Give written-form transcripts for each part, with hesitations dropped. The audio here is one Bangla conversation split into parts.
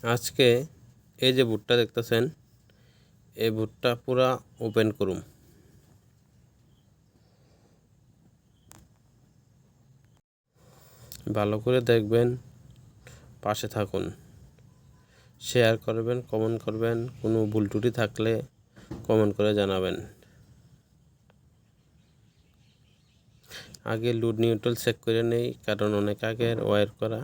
আজকে এই যে বুটটা দেখতেছেন, এই বুটটা পুরা ওপেন করুম। ভালো করে দেখবেন, পাশে থাকুন, শেয়ার করবেন, কমেন্ট করবেন, কোনো ভুল ত্রুটি থাকলে কমেন্ট করে জানাবেন। আগে লোড নিউট্রাল চেক করে নেই, কারণ অনেক আগের ওয়্যার করা।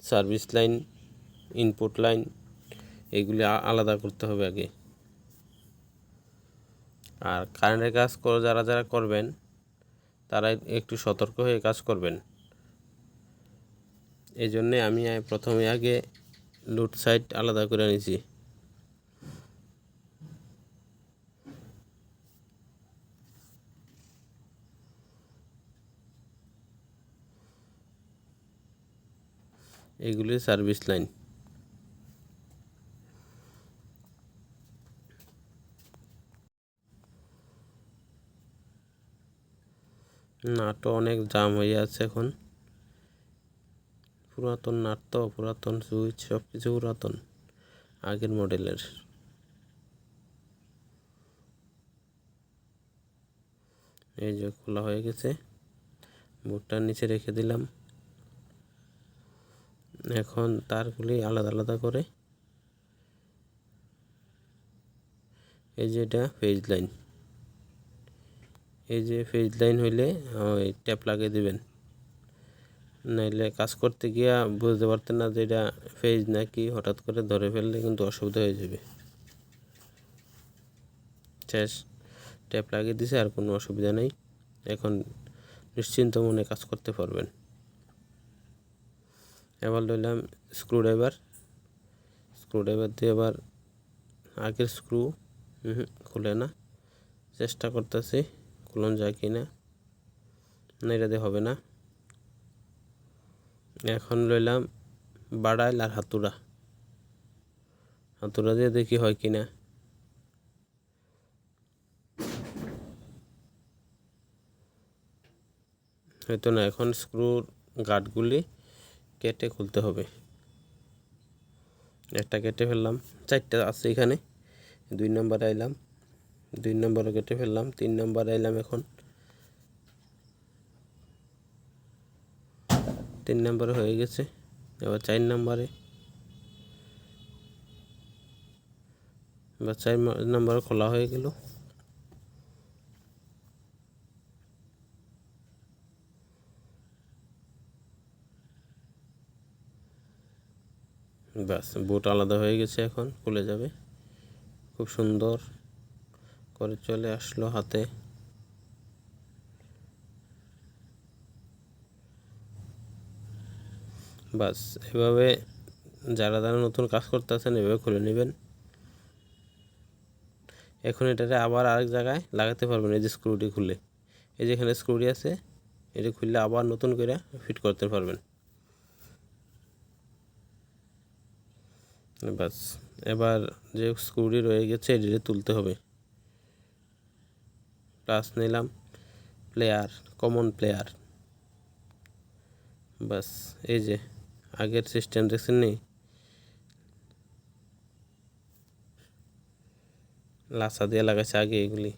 সার্ভিস লাইন, ইনপুট লাইন, এগুলি আলাদা করতে হবে আগে। আর কারেন্টের কাজ যারা করবেন তারা একটু সতর্ক হয়ে কাজ করবেন। এই জন্যে আমি প্রথমে আগে লোড সাইড আলাদা করে নিয়েছি। এগুলি সার্ভিস লাইন। নাটও অনেক জাম হয়ে আছে এখন। পুরাতন নাট তো, পুরাতন সুইচ, সব কিছু পুরাতন, আগের মডেলের। এই যে খোলা হয়ে গেছে, বোর্ডটার নিচে রেখে দিলাম। এখন তারগুলি আলাদা আলাদা করে, এই যে এটা ফেজ লাইন, এই যে ফেজ লাইন হইলে ওই ট্যাপ লাগিয়ে দিবেন, নাইলে কাজ করতে গিয়া বুঝতে পারতেন না যে এটা ফেজ নাকি, হঠাৎ করে ধরে ফেললে কিন্তু অসুবিধা হয়ে যাবে। শেষ, ট্যাপ লাগিয়ে দিছে, আর কোনো অসুবিধা নেই। এখন নিশ্চিন্ত মনে কাজ করতে পারবেন। এবার লইলাম স্ক্রুড্রাইভার দিয়ে এবার আগের স্ক্রু খুলে না, চেষ্টা করতেছি খুলন যায় কি না, এটা দিয়ে হবে না। এখন লইলাম বাড়াইল আর হাতুড়া দিয়ে দেখি হয় কি না। হয়তো না, এখন স্ক্রুর গার্ডগুলি কেটে খুলতে হবে। একটা কেটে ফেললাম, 4টা আছে এখানে। 2 নম্বর আইলাম, 2 নম্বরও কেটে ফেললাম, 3 নম্বর আইলাম। এখন 3 নম্বরে হয়ে গেছে। এবার 4 নম্বরে, এবার 4 নম্বরে খোলা হয়ে গেল। ব্যাস, বোট আলাদা হয়ে গেছে, এখন খুলে যাবে। খুব সুন্দর করে চলে আসলো হাতে। বাস, এভাবে যারা নতুন কাজ করতেছেন এভাবে খুলে নেবেন। এখন এটাতে আবার আরেক জায়গায় লাগাতে পারবেন। এই যে স্ক্রুটি খুলে, এই যে এখানে স্ক্রুটি আছে, এটা খুললে আবার নতুন করে ফিট করতে পারবেন। বাস, এবার যে স্ক্রুটি রয়ে গেছে এটিতে তুলতে হবে। প্লাস নিলাম, প্লেয়ার, কমন প্লেয়ার। বাস, এই যে আগের সিস্টেম দেখছেন নি, লাসা দিয়ে লাগাইছে আগে এগুলি।